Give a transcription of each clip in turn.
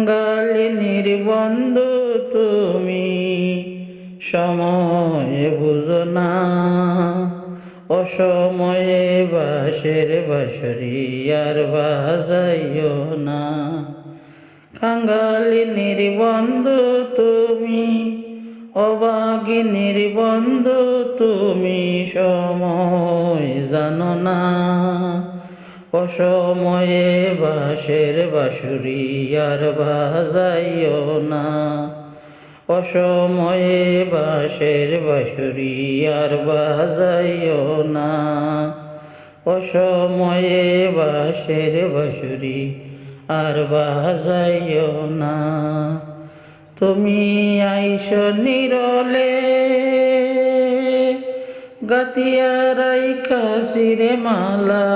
কাঙ্গালিনীর বন্ধু তুমি, সময় বুঝো না, অসময়ে বাঁশের বাঁশরি আর বাজাইও না। কাঙ্গালিনীর বন্ধু তুমি, অবাগিনীর বন্ধু তুমি, সময় জানো না, অসময়ে বাঁশের বাঁশরি আর বাজাইও না। অসময়ে বাঁশের বাঁশরি আর বাজাইও না। অসময়ে বাঁশের বাঁশরি আর বাজাইও না। তুমি আইস নিরলে, গাতিয়া রাইখা শিরে মালা,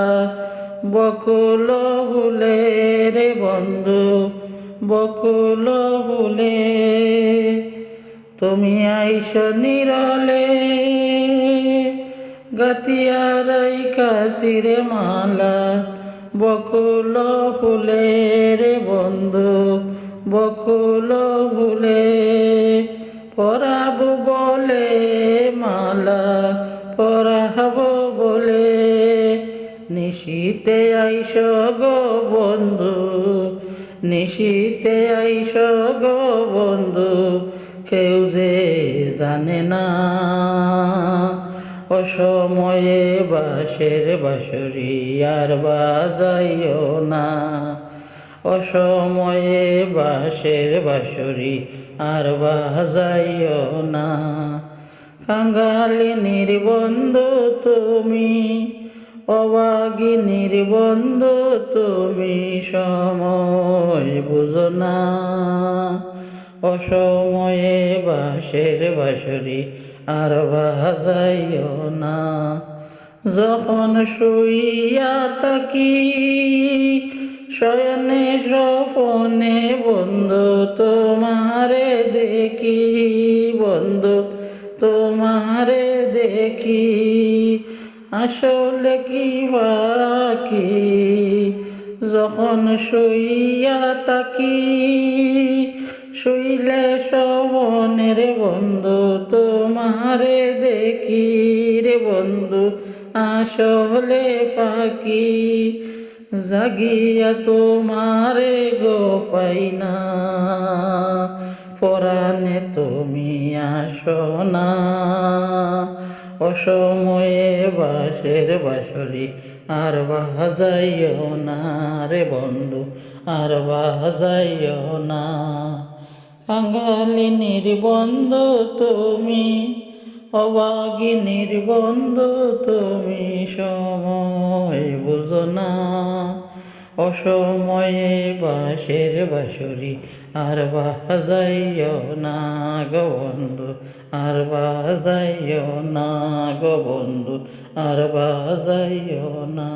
বকুল ফুলে রে বন্ধু, বকুল ফুলে। তুমি আইস নিরলে, গাতিয়া রাইখা শিরে মালা, বকুল ফুলে রে বন্ধু, বকুল ফুলে। পরাব বলে মালা, পরাব বলে, নিশীতে আইস গো বন্ধু, নিশীতে আইস গো বন্ধু, কেউ যে জানে না। অসময়ে বাঁশের বাঁশরি আর বাজাইও না। অসময়ে বাঁশের বাঁশরি আর বাজাইও না। কাঙ্গালিনীর বন্ধু তুমি, অবাগিনীর বন্ধু তুমি, সময় বুঝো না, অসময়ে বাঁশের বাঁশরি আর বাজাইও না। যখন শুইয়া থাকি শয়নে স্বপনে বন্ধু তোমারে দেখি, বন্ধু তোমারে দেখি, আসলে কি বাকি। যখন শুইয়া থাকি শুইলে স্বপনে রে বন্ধু তোমারে দেখি রে বন্ধু, আসলে ফাঁকি। জাগিয়া তোমারে গো পাই না, পরাণে তুমি আসো না। অসময়ে বাঁশের বাঁশরি আর বাজাইও না রে বন্ধু, আর বাজাইও না। কাঙ্গালিনীর বন্ধু তুমি, অবাগিনীর বন্ধু তুমি, সময় বুঝো না। অসময়ে বাঁশের বাঁশরি আর বাজাইও না গো বন্ধু, আর বাজাইও না গো বন্ধু, আর বাজাইও না।